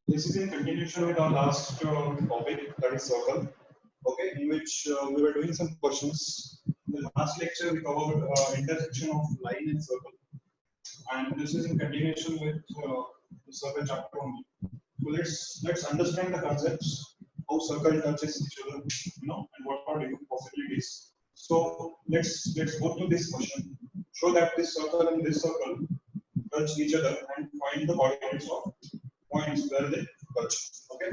This is in continuation with our last topic, that is circle. Okay, in which we were doing some questions. In the last lecture, we covered intersection of line and circle, and this is in continuation with the circle chapter only. So let's understand the concepts, how circle touches each other, and what are different possibilities. So let's go to this question. Show that this circle and this circle touch each other and find the coordinates of points where they touch. Okay.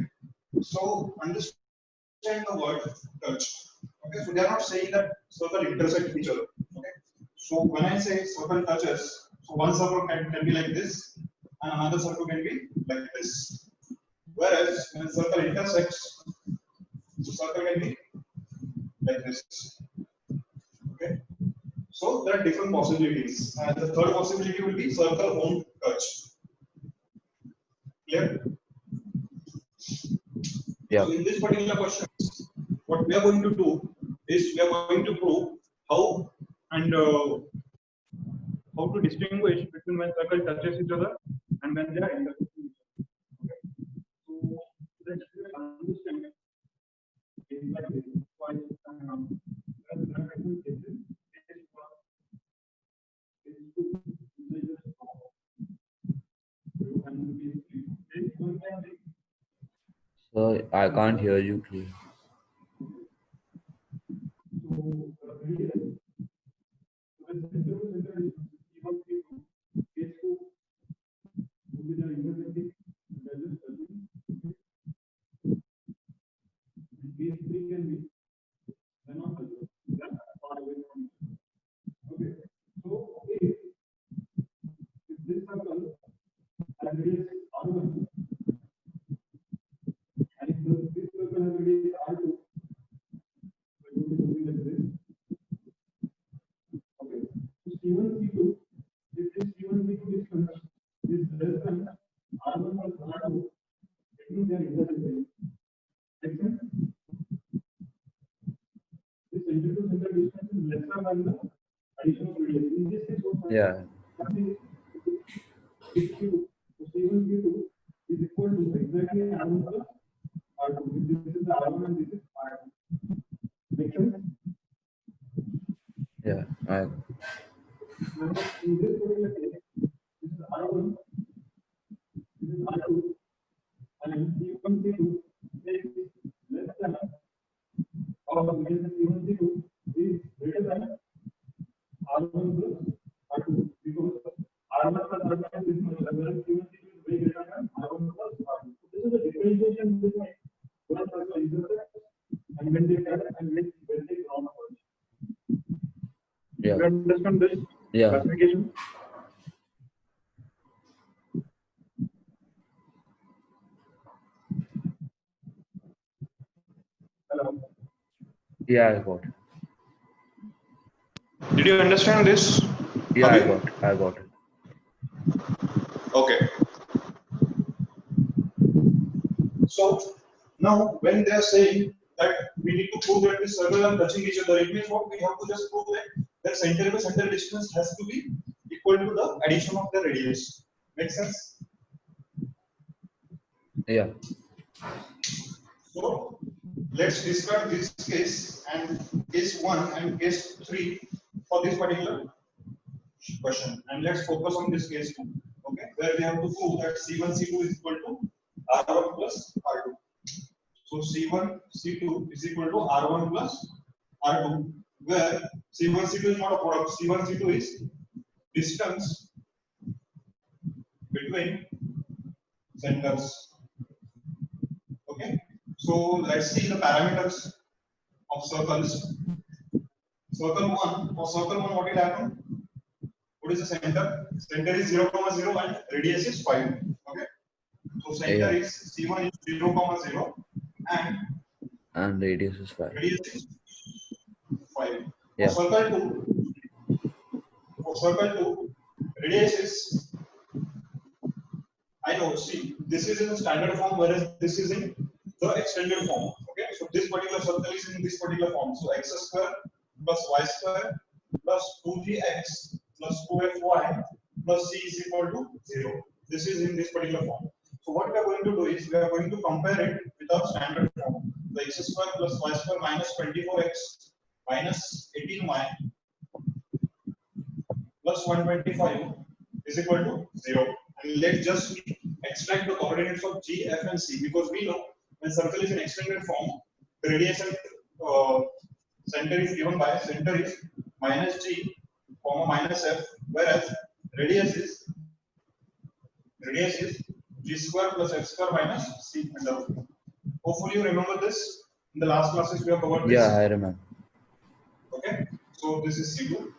So understand the word touch. Okay. So they are not saying that circle intersect each other. Okay. So when I say circle touches, so one circle can be like this, and another circle can be like this. Whereas when circle intersects, the circle can be like this. Okay. So there are different possibilities, and the third possibility will be circle won't touch. Clear? Yeah. So in this particular question, what we are going to do is we are going to prove how and how to distinguish between when circle touches each other and when they are intersecting each other. Okay. So let's understand in like this. So I can't hear you clearly. Yeah. Yeah. You understand this classification? Hello. Yeah, I got it. Did you understand this? Yeah, I got it. Okay. So now when they are saying that we need to prove that the circle are touching each other, it means what we have to just prove that center by center distance has to be equal to the addition of the radius. Make sense? Yeah. So let's discuss this case and case 1 and case 3 for this particular question, and let's focus on this case 2. Okay, where we have to prove that C1 C2 is equal to R1 plus R2. So C1 C2 is equal to R1 plus R2, where C1 C2 is not a product. C1 C2 is distance between centers. Okay, so let's see the parameters of circles. Circle 1, for circle 1, what will happen? What is the center? Center is 0, 0 and radius is 5. Okay, so center is C1 is 0, 0 and radius is 5. Radius is 5. Yeah. For circle 2, radius is, I know, see, this is in the standard form, whereas this is in the extended form. Okay, so this particular circle is in this particular form. So x square plus y square plus 2gx plus 2fy plus c is equal to 0. This is in this particular form. So what we are going to do is we are going to compare it with our standard form. The x square plus y square minus 24x minus 18y plus 125 is equal to 0. And let's just extract the coordinates of G, F, and C, because we know when circle is in extended form, the radius and center is given by center is minus G, comma minus F, whereas radius is G square plus F square minus C under root. Hopefully you remember this. In the last classes we have covered this. Yeah, I remember. Okay, so this is C2.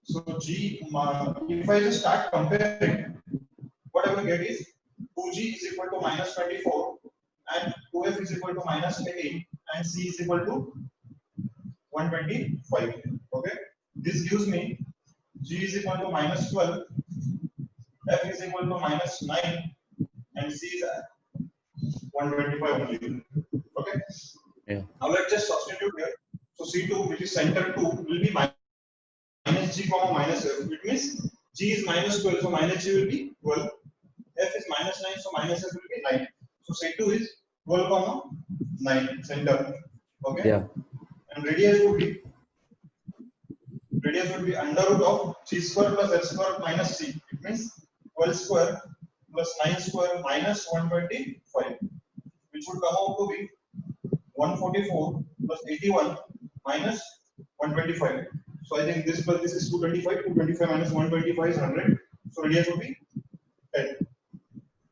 So G, if I just start comparing, what I will get is 2G is equal to minus 24 and 2F is equal to minus 18 and C is equal to 125. Okay, this gives me G is equal to minus 12, F is equal to minus 9 and C is 125 only. Okay, Yeah. now let's just substitute here. So C2, which is center 2, will be minus G comma minus F. It means G is minus 12, so minus G will be 12. F is minus 9, so minus F will be 9. So C2 is 12 comma 9 center. Okay. Yeah. And radius would be under root of G square plus F square minus C. It means 12 square plus 9 square minus 125, which would come out to be 144 plus 81 minus 125. So I think this plus this is 225. 225 minus 125 is 100. So radius would be 10.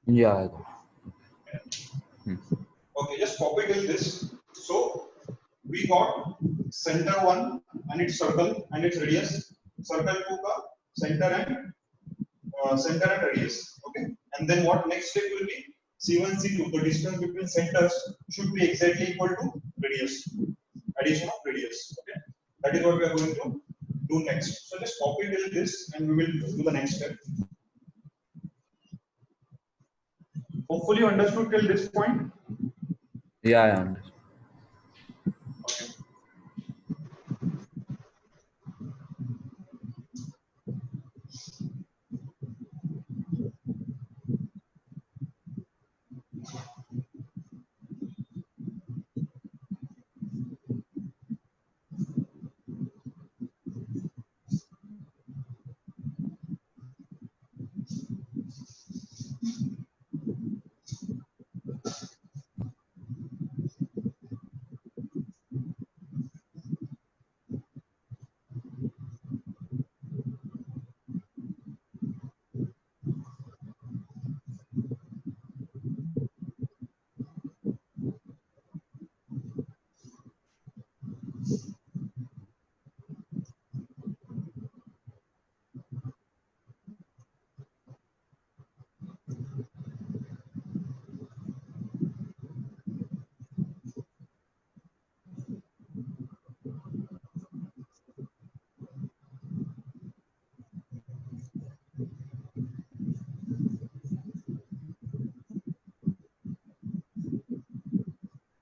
Yeah, I got it. Okay, just copy till this. So we got center 1 and its circle and its radius. Circle 2 ka center and radius. Okay, and then what next step will be? C1, C2. The distance between centers should be exactly equal to radius. Addition of radius. Okay, that is what we are going to do next. So just copy till this and we will do the next step. Hopefully you understood till this point. Yeah, I understand. Okay.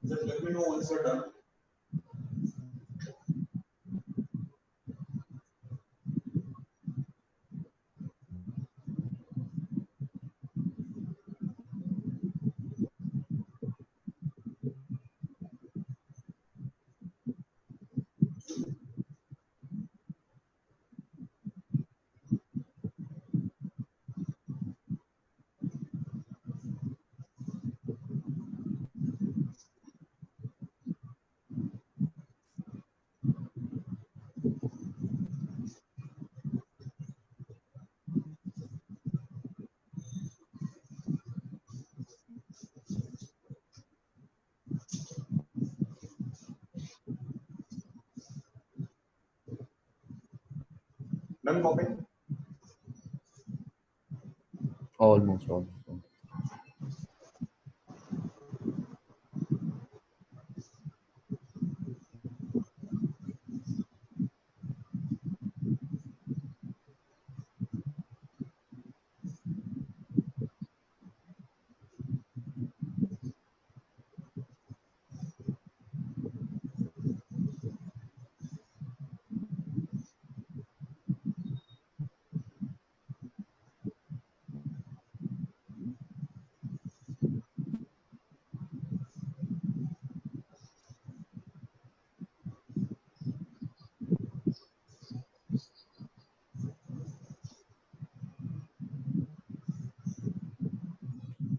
Just let me know once you're done. Done copying? Almost.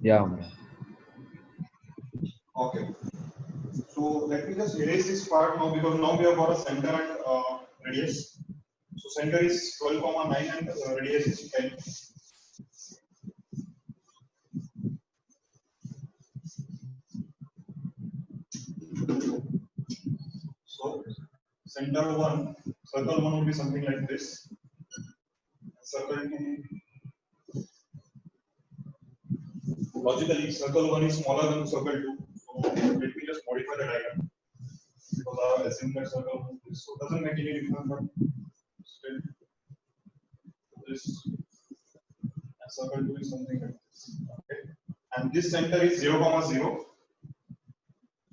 Yeah, Amra. Okay. So let me just erase this part now because now we have got a center and radius. So center is 12,9 and radius is 10. So center one, circle one would be something like this. Circle two, logically, circle one is smaller than circle two. So let me just modify the diagram because I have assumed that circle one is this. So it doesn't make any difference, but still this and circle two is something like this. Okay. And this center is 0, comma 0.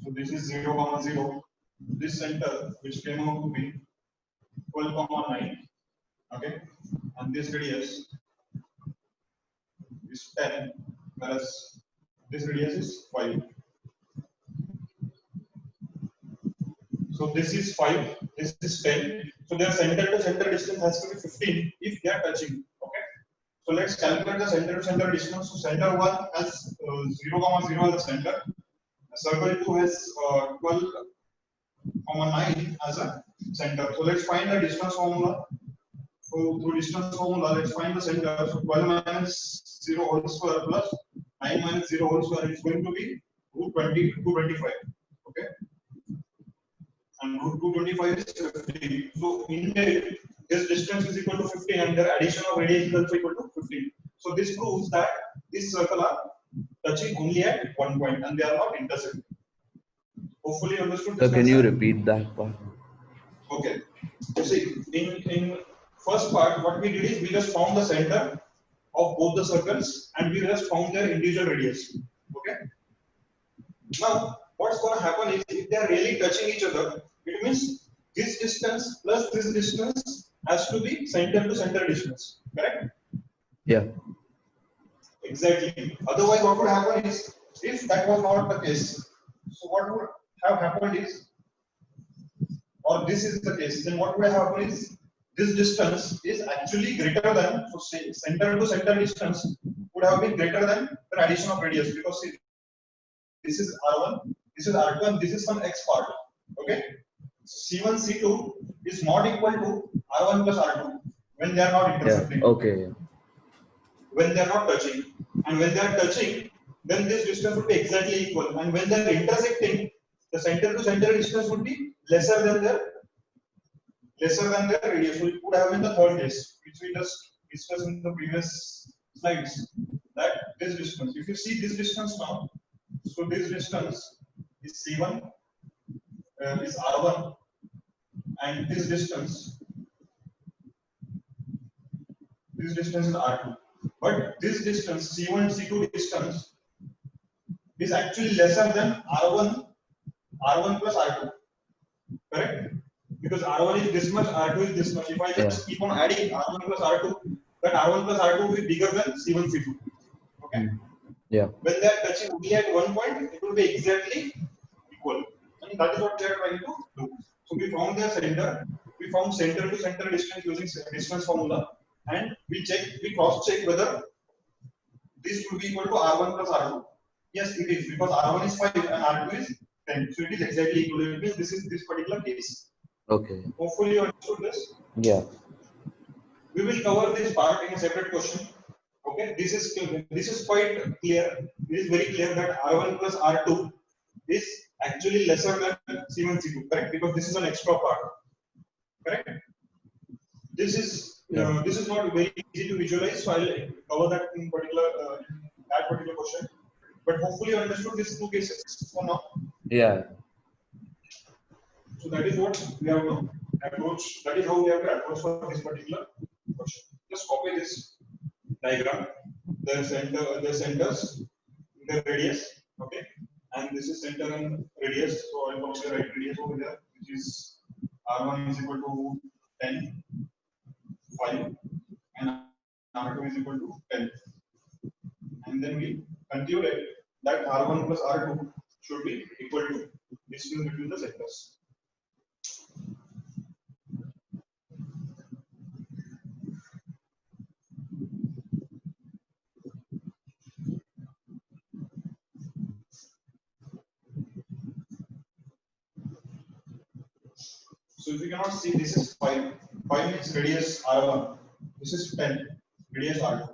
So this is 0, comma 0. This center, which came out to be 12, comma 9. Okay. And this radius is 10, whereas this radius is 5. So this is 5, this is 10. So their center to center distance has to be 15 if they are touching. Okay. So let's calculate the center to center distance. So center 1 has 0, comma 0 as a center. Circle 2 has 12, comma 9 as a center. So let's find the distance formula. So through distance formula, let's find the center. So 12 minus 0 whole square plus 9 minus 0 whole square is going to be root 20 to 25. Okay. And root 225 is 15. So in there, this distance is equal to 15 and their addition of radius is also equal to 15. So this proves that this circle are touching only at one point and they are not intersecting. Hopefully you understood So this can you concept. repeat that part? Okay. You see, in first part, what we did is we just found the center of both the circles and we just found their individual radius. Okay. Now, what's going to happen is if they are really touching each other, it means this distance plus this distance has to be center to center distance. Correct? Yeah. Exactly. Otherwise, what would happen is if that was not the case, so what would have happened is, or this is the case, then what would have happened is this distance is actually greater than, so say center to center distance would have been greater than the addition of radius because see, this is R1, this is R2, and this is some X part. Okay. C1, C2 is not equal to R1 plus R2 when they are not Yeah. intersecting. Okay. When they are not touching. And when they are touching, then this distance would be exactly equal. And when they are intersecting, the center to center distance would be lesser than their radius. So it would have been the third case, which we just discussed in the previous slides. That this distance, if you see this distance now, so this distance is C1, is R1, and this distance is R2. But this distance, C1 C2 distance, is actually lesser than R1 plus R2. Correct? Because R1 is this much, R2 is this much. If I Yeah. just keep on adding R1 plus R2, then R1 plus R2 will be bigger than C1 C2. Okay? Yeah. When they are touching only at one point, it will be exactly equal. And that is what they are trying to do. So we found the center, we found center to center distance using distance formula, and we cross check whether this will be equal to R1 plus R2. Yes, it is because R1 is 5 and R2 is 10. So it is exactly equal. It means this is this particular case. Okay. Hopefully you understood this. Yeah. We will cover this part in a separate question. Okay, this is quite clear. It is very clear that R1 plus R2 is actually lesser than C1 C2. Correct? Because this is an extra part. Correct? Yeah. This is not very easy to visualize, so I'll cover that in that particular question. But hopefully you understood these two cases for now. Yeah. So that is what we have to approach. That is how we have to approach for this particular question. Just copy this diagram. The centers, the radius. Okay, and this is center and radius. So I'll copy the right radius over there, which is R1 is equal to 10, 5, and R2 is equal to 10. And then we concluded that R1 plus R2 should be equal to distance between the sectors. So if you cannot see, this is 5. 5 means radius R1. This is 10. Radius R2.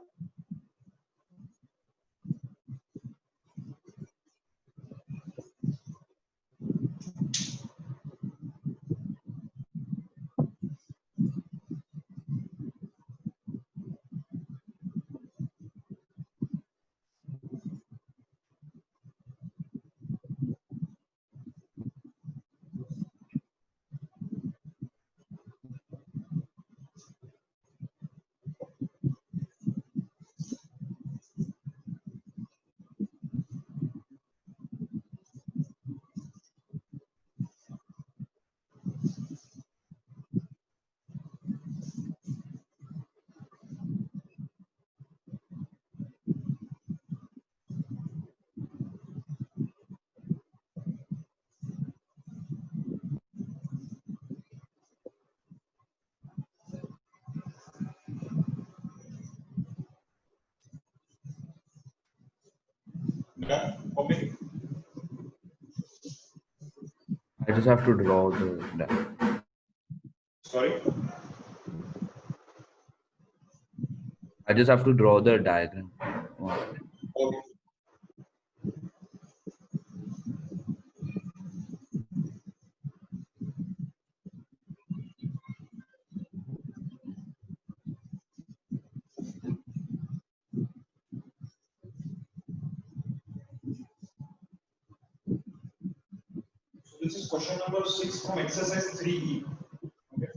Yeah. Okay. I just have to draw the. Sorry. I just have to draw the diagram. Okay. So this is question number 6 from exercise 3E. Okay.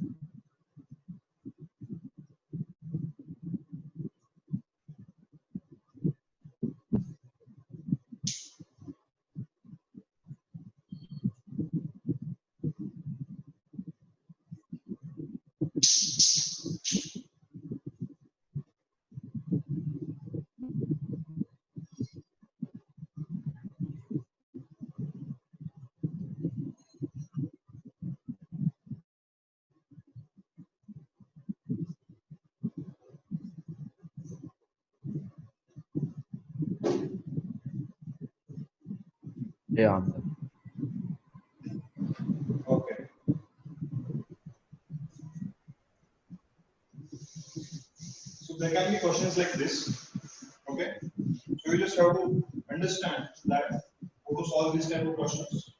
Yeah, I'm done. Okay. So there can be questions like this. Okay. So you just have to understand that how to solve these type of questions.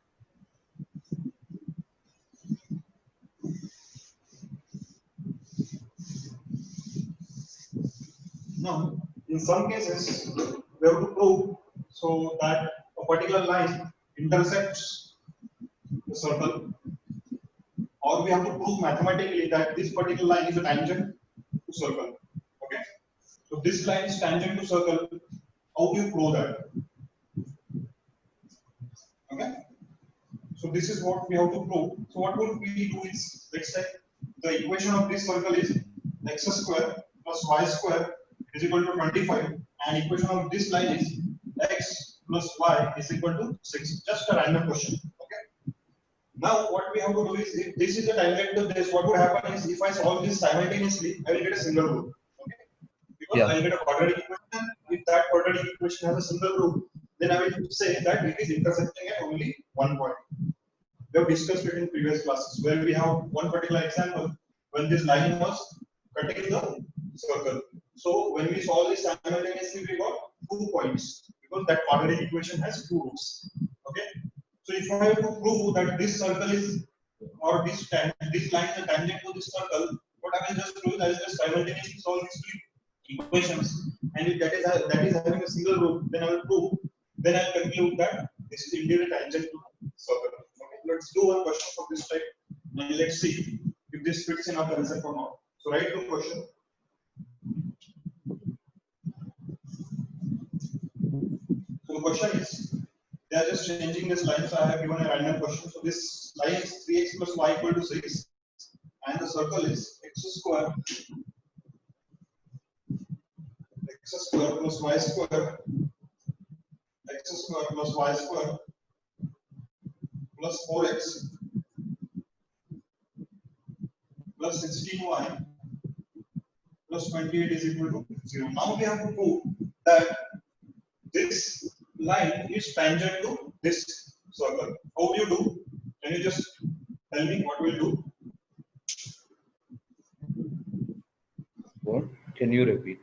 Now, in some cases, we have to prove so that a particular line intersects the circle, or we have to prove mathematically that this particular line is a tangent to circle. Okay. So this line is tangent to circle. How do you prove that? Okay. So this is what we have to prove. So what would we do is, let's say the equation of this circle is x square plus y square is equal to 25, and equation of this line is x plus y is equal to 6. Just a random question. Okay. Now what we have to do is, if this is a tangent to this, what would happen is, if I solve this simultaneously, I will get a single root. Okay. Because I Yeah. will get a quadratic equation. If that quadratic equation has a single root, then I will say that it is intersecting at only one point. We have discussed it in previous classes where we have one particular example when this line was cutting the circle. So when we solve this simultaneously, we got 2 points because that quadratic equation has 2 roots. Okay. So if I have to prove that this circle is, or this line is a tangent to this circle, what I will just do is I will just simultaneously solve these 2 equations, and if that is having a single root, then I will prove. Then I will conclude that this is indeed a tangent to circle. Okay, let's do one question of this type, and let's see if this fits in our concept or not. So write the question. So the question is, they are just changing this line. So I have given a random question. So this line is 3x plus y equal to 6, and the circle is x square plus y square, x square plus y square plus 4x plus 16y plus 28 is equal to 0. Now we have to prove that this line is tangent to this circle. How do you do? Can you just tell me what we'll do? Can you repeat?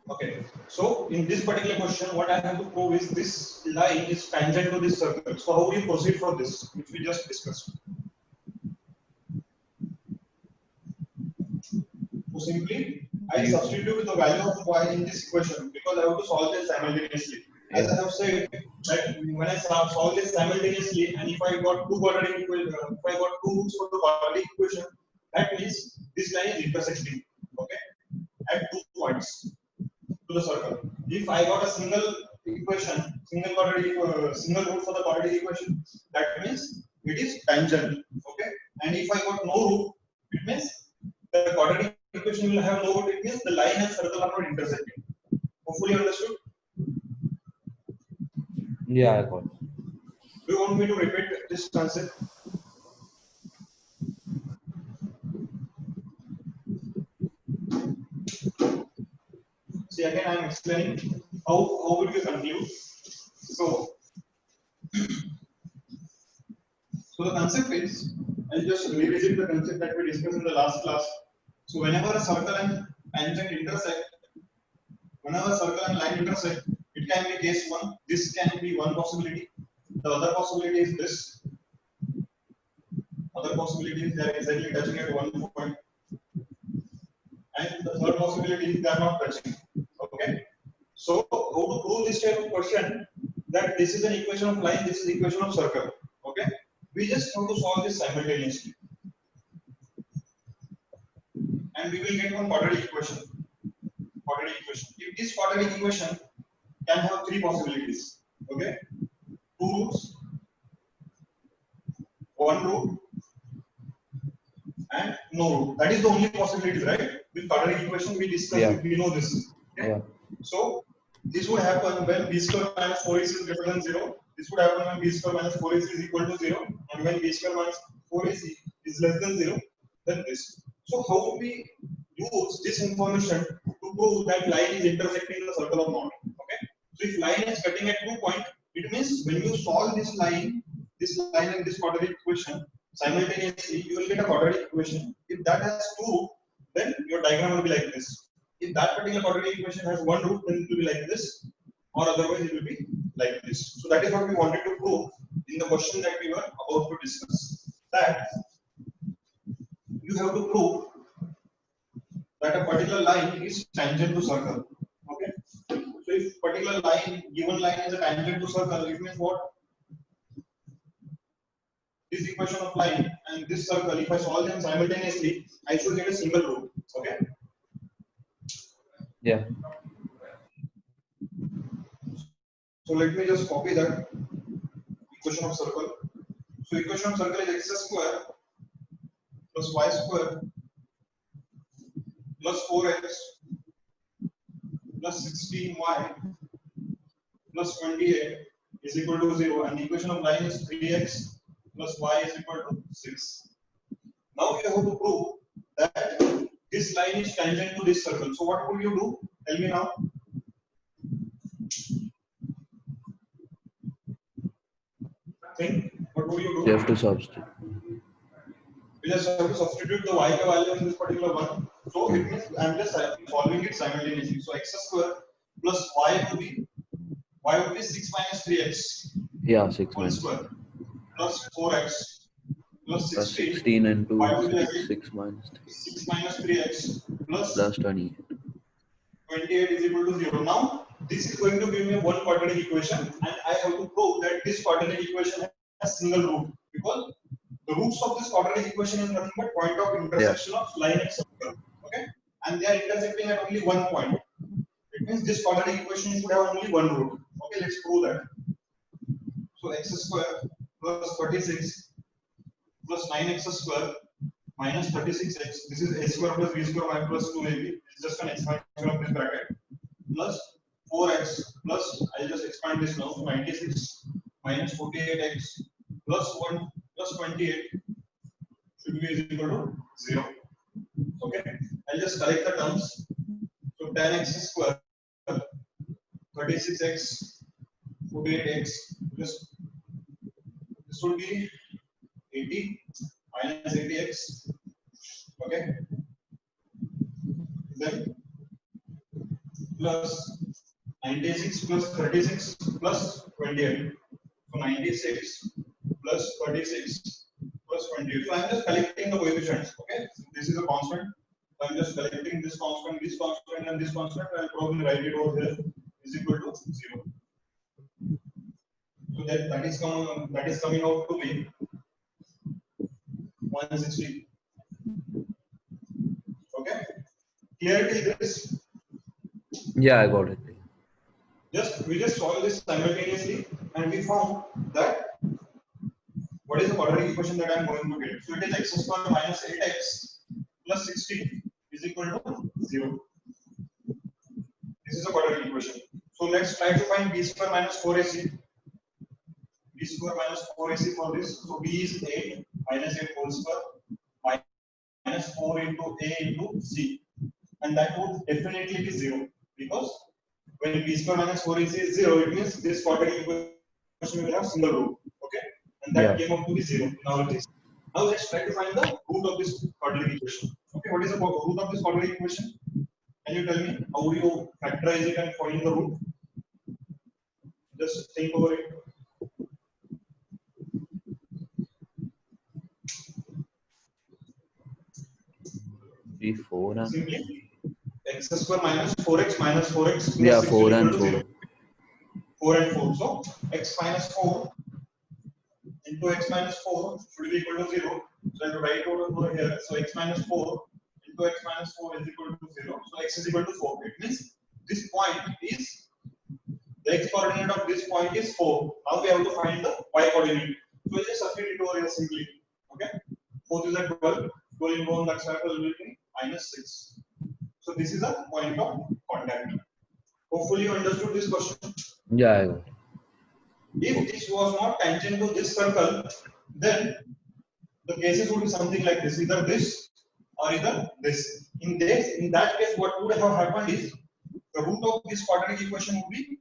Okay. So in this particular question, what I have to prove is this line is tangent to this circle. So how do you proceed for this, which we just discussed? So simply, I substitute the value of y in this equation because I have to solve this simultaneously. As I have said, that when I solve this simultaneously, and if I got two quadratic equation, if I got two roots for the quadratic equation, that means this line is intersecting, okay, at 2 points to the circle. If I got a single equation, single root for the quadratic equation, that means it is tangent, okay. And if I got no root, it means the quadratic equation will have no root. It means the line and circle are not intersecting. Hopefully, understood. Yeah, I got it. Do you want me to repeat this concept? See, again, I am explaining how would you conclude. So the concept is, I'll just revisit the concept that we discussed in the last class. So whenever a circle and tangent intersect, whenever circle and line intersect, it can be case one. This can be one possibility. The other possibility is this. Other possibility is they are exactly touching at one point. And the third possibility is they are not touching. Okay. So how to prove this type of question, that this is an equation of line, this is equation of circle. Okay. We just have to solve this simultaneously. And we will get one quadratic equation. If this quadratic equation can have three possibilities, okay, two roots, one root, and no root. That is the only possibility, right? With quadratic equation, we discussed, we know this. Okay? Yeah. So this would happen when b square minus 4ac is greater than 0. This would happen when b square minus 4ac is equal to 0, and when b square minus 4ac is less than 0, then this. So how do we use this information to prove that line is intersecting the circle or not? Okay. So if line is cutting at 2 points, it means when you solve this line and this quadratic equation simultaneously, you will get a quadratic equation. If that has two roots, then your diagram will be like this. If that particular quadratic equation has one root, then it will be like this, or otherwise it will be like this. So that is what we wanted to prove in the question that we were about to discuss. That you have to prove that a particular line is tangent to circle. Okay. So if particular line, given line is a tangent to circle, it means what? This equation of line and this circle, if I solve them simultaneously, I should get a single root. Okay. Yeah. So let me just copy that equation of circle. So equation of circle is x square plus y square plus 4x plus 16y plus 28 is equal to 0, and the equation of line is 3x plus y is equal to 6. Now you have to prove that this line is tangent to this circle. So what would you do? Tell me now. Think. What would you do? You have to substitute. We just have to substitute the y value in this particular one. So it means I'm just solving it simultaneously. So x square plus y would be 6 minus 3x. Yeah, 6 minus square plus 4x plus 16 into y would be 6 minus 6 minus 3x plus 28. 28 is equal to 0. Now this is going to give me one quadratic equation, and I have to prove that this quadratic equation has single root, because the roots of this quadratic equation is nothing but point of intersection of line and circle. Okay, and they are intersecting at only one point. It means this quadratic equation should have only one root. Okay, let's prove that. So x square plus 36 plus 9x square minus 36x. This is a square plus b square y plus 2ab. It's just an expansion of this bracket. Plus 4x plus, I'll just expand this now. So 96 minus 48x plus 1 plus 28 should be equal to 0. Okay. I'll just correct the terms. So 10x square, 36x, 48x plus, this would be 80 minus 80x. Okay. then plus 96 plus 36 plus 28. So 96 plus 36 plus 28. So I'm just collecting the coefficients. Okay, so this is a constant. So I'm just collecting this constant, and this constant. I'll probably write it over here is equal to 0. So that is coming out to be 160. Okay, clear till this? Yeah, I got it. We just solved this simultaneously, and we found that what is the quadratic equation that I am going to get. So it is x square minus 8x plus 60 is equal to 0. This is a quadratic equation. So let's try to find b square minus 4ac. B square minus 4ac for this. So b is 8 minus 8 whole square minus 4 into a into c, and that would definitely be 0 because when b square minus 4ac is 0, it means this quadratic equation will have single root. Okay, and that came out to be 0 in our case. Now let's try to find the root of this quadratic equation. Okay, what is the root of this quadratic equation? Can you tell me how do you factorize it and find the root? Just think over it. 3, 4 and Simply x square minus 4x plus 6 yeah, is 4 equal and to 4. 0. 4 and 4. So x minus 4 into x minus 4 should be equal to 0. So I will write over here. So x minus 4 into x minus 4 is equal to 0. So x is equal to 4. It means this point is the x coordinate of this point is 4. Now we have to find the y coordinate. So we just substitute it over here simply. Okay. 4 is at 12. 12 into 1, that's will be minus 6. So this is a point of contact. Hopefully you understood this question. Yeah, I got it. If this was not tangent to this circle, then the cases would be something like this, either this or either this. In that case, what would have happened is the root of this quadratic equation would be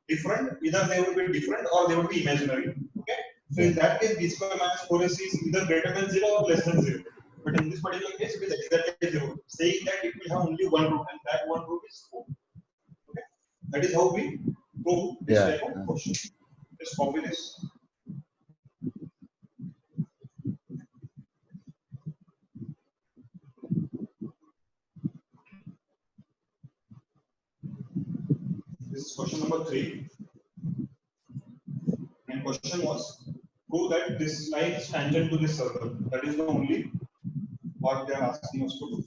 different. Either they would be different or they would be imaginary. Okay. So in that case, b square minus 4ac is either greater than 0 or less than 0. But in this particular case, it is exactly 0, saying that it will have only one root, and that one root is 4. Okay. That is how we prove this type of question. Just copy this. This is question number 3. And question was, prove that this line is tangent to this circle. That is the only what they are asking us to do.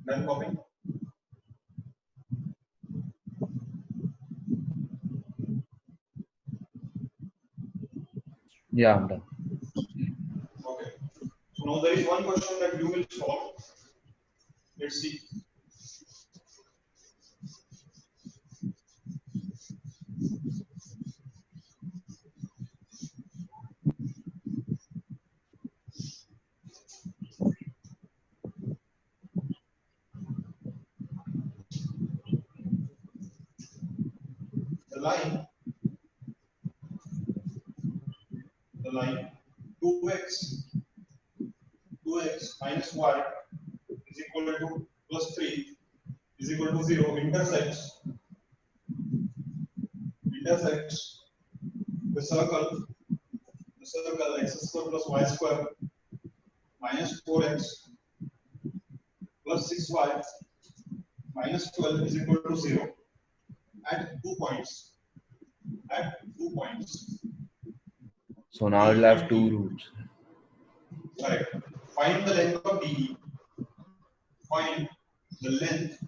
Done copying. Yeah, I'm done. Okay. So now there is one question that you will solve. Let's see. The line, the line 2x 2x minus y is equal to plus 3 is equal to 0 intersects the circle x square plus y square minus 4x plus 6y minus 12 is equal to 0 at 2 points. At 2 points. So now D it'll have and two E. roots. Correct. Find the length of DE. Find the length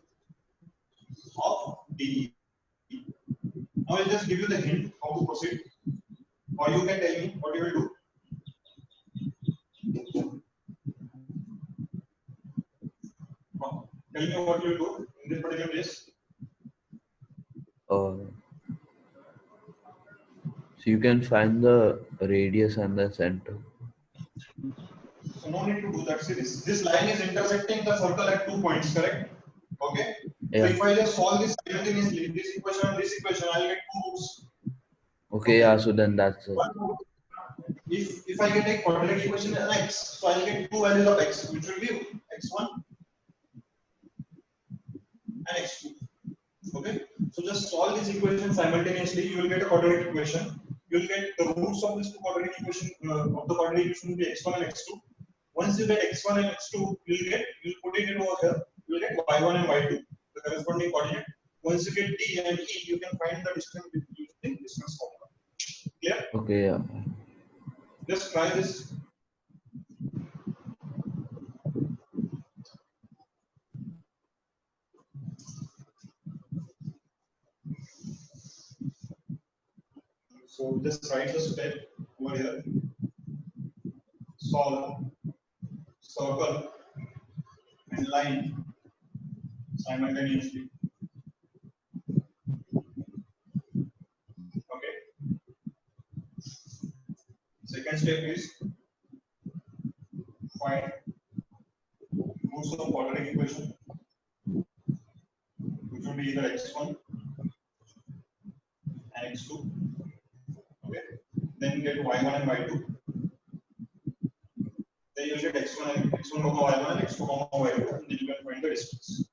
of DE. Now I'll just give you the hint how to proceed, or you can tell me what you will do. Tell me what you will do in this particular case. So you can find the radius and the center. So no need to do that. See this line is intersecting the circle at 2 points, correct? Okay. So Yeah. if I just solve this simultaneously, this equation and this equation, I'll get two roots. Okay, yeah, so then that's it. One root. If I get a quadratic equation in x, so I'll get two values of x, which will be x1 and x2. Okay. So just solve this equation simultaneously. You will get a quadratic equation. You will get the roots of this quadratic equation of the quadratic equation will be x1 and x2. Once you get x1 and x2, you'll put it in over here. You will get y1 and y2, the corresponding coordinate. Once you get d and e, you can find the distance using distance formula. Clear? Okay, yeah. Just try this. So just write the step over here. Solve circle and line simultaneously. Okay. Second step is find roots of quadratic equation, which will be either x1 and x2. Okay. Then get y1 and y2. Then you get x1 and x1 comma y1 and x2 comma y2, and then you can find the distance.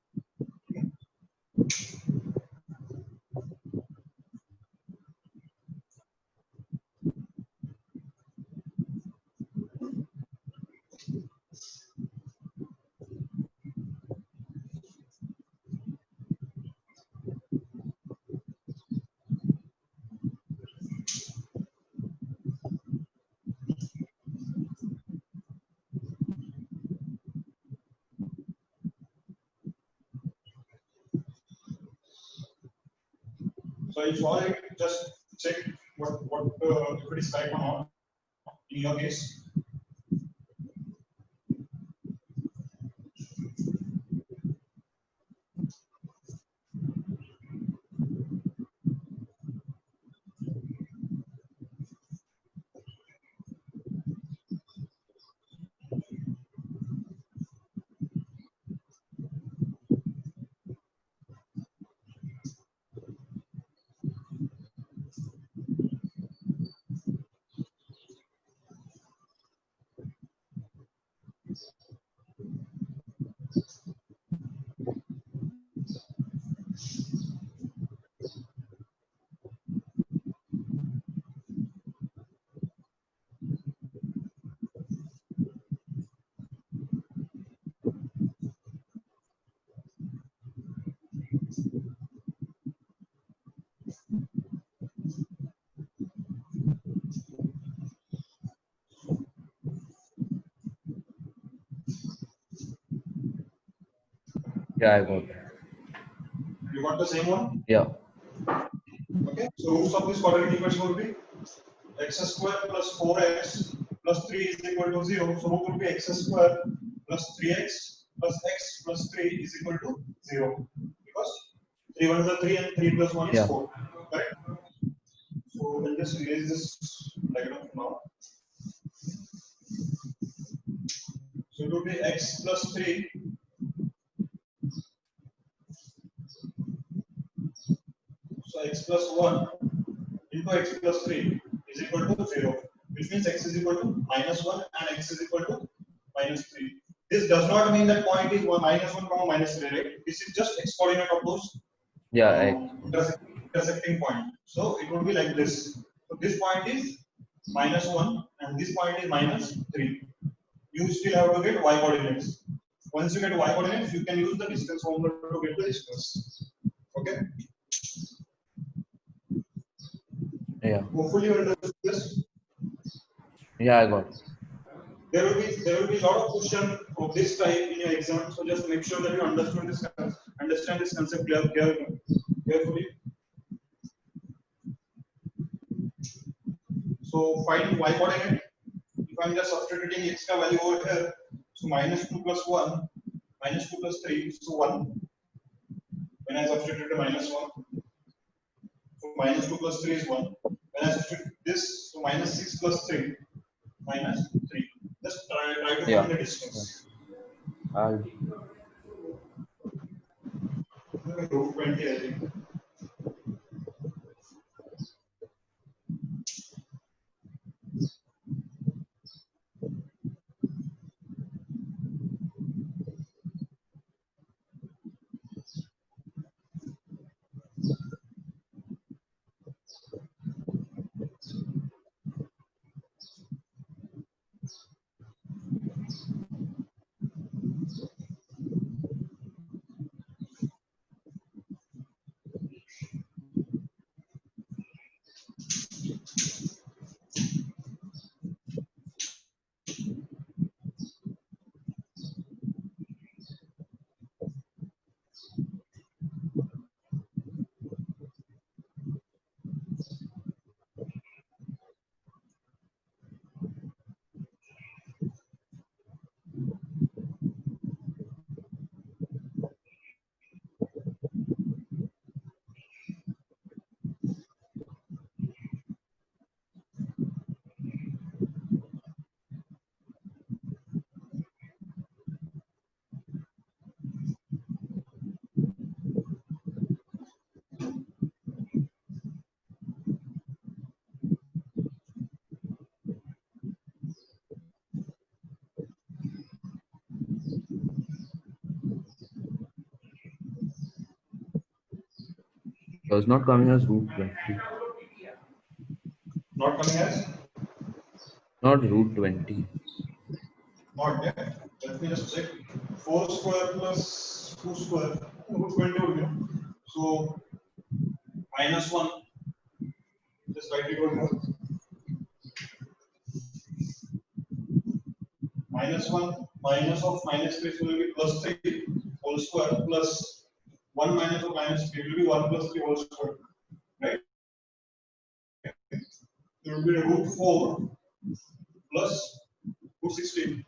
So if all it, just check what if it is correct or not. In your case, Yeah, I got it. you got the same one. Yeah. Okay. So roots of this quadratic equation will be x square plus 4x plus 3 is equal to 0. So what would be x square plus 3x plus x plus 3 is equal to 0? Because 3 1 is 3 and 3 plus 1 is Yeah. 4. Correct? So we'll just erase this diagram now. So it would be x plus 3 so x plus 1 into x plus 3 is equal to 0, which means x is equal to minus 1 and x is equal to minus 3. This does not mean that point is minus 1 comma minus 3, right? This is just x coordinate of those Yeah. intersecting point. So it would be like this. So this point is minus 1 and this point is minus 3. You still have to get y coordinates. Once you get y coordinates, you can use the distance formula to get the distance. Okay? Yeah. Hopefully you understood this. Yeah, I got it. There will be a lot of questions of this type in your exam. So just make sure that you understand this concept carefully. So find y coordinate. If I'm just substituting extra value over here, so minus 2 plus 1, minus 2 plus 3, so 1. When I substitute a minus 1, so minus 2 plus 3 is 1. When I substitute this, so minus 6 plus 3, minus 3. Just try to find the distance. I'll Root 20, I think. So it's not coming as root 20. Not coming as? Not root 20. Not yet. Let me just check. 4 square plus 2 square, root 20 would be. So minus 1, just write it over here. Minus 1, minus of minus 3 will be plus 3 whole square plus 1 minus of minus 3 will be 1 plus 3 whole square. Right? It will be root 4 plus root 16.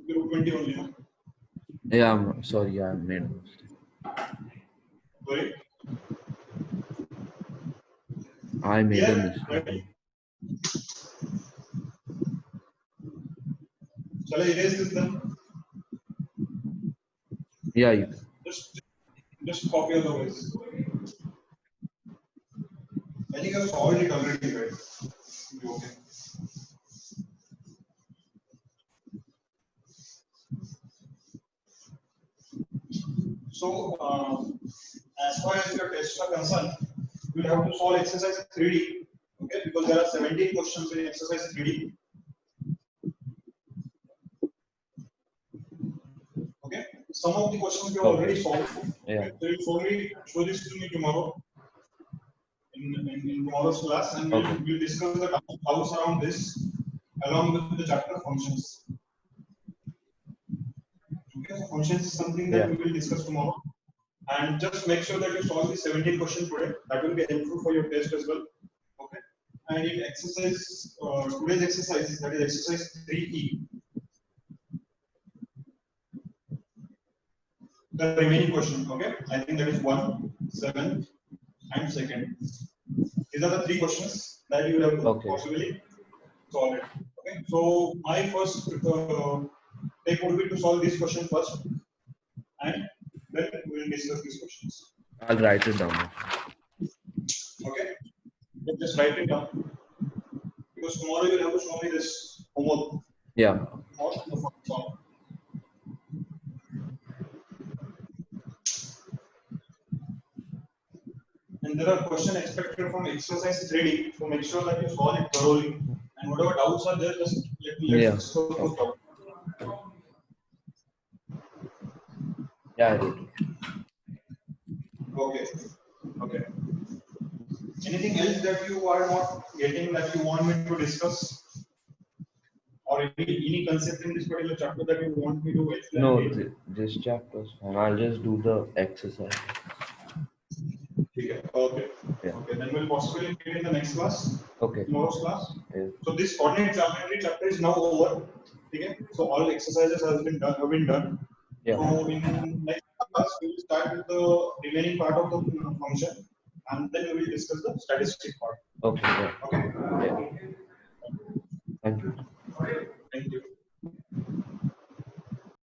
It will be root 20 only. Yeah, I'm sorry, I made a mistake. Sorry? I made a Yeah, mistake. right. Shall I erase this then? Yeah, you can. Just copy otherwise. I think I've solved it already, right? Okay. So, as far as your tests are concerned, you'll have to solve exercise 3D, okay? Because there are 17 questions in exercise 3D. Okay? Some of the questions you have already solved. Yeah. So you'll show this to me tomorrow in tomorrow's class, and we'll discuss the doubts around this along with the chapter functions. Okay, so functions is something that we will discuss tomorrow. And just make sure that you solve the 17 question today. That will be helpful for your test as well. Okay. And in exercise, today's exercise, that is exercise 3E, the remaining question, okay? I think that is 1, 7, and 2nd. These are the 3 questions that you will have to possibly solve it. Okay, so my first take would be to solve this question first, and then we will discuss these questions. I'll write it down. Okay, just write it down because tomorrow you will have to show me this homework. Yeah. And there are questions expected from exercise 3D, so make sure that you solve it thoroughly. And whatever doubts are there, just let's discuss those doubts. Yeah, I did. Okay. Okay. Anything else that you are not getting that you want me to discuss? Or any concept in this particular chapter that you want me to explain? No, this chapter's fine. I'll just do the exercise. Okay. Yeah. Okay. Then we'll possibly meet in the next class. Okay. Tomorrow's class. Yeah. So this coordinate geometry chapter is now over. Okay. So all exercises have been done. Yeah. So in next class we will start with the remaining part of the function, and then we will discuss the statistic part. Okay. Yeah. Okay. Yeah. Thank you. Thank you.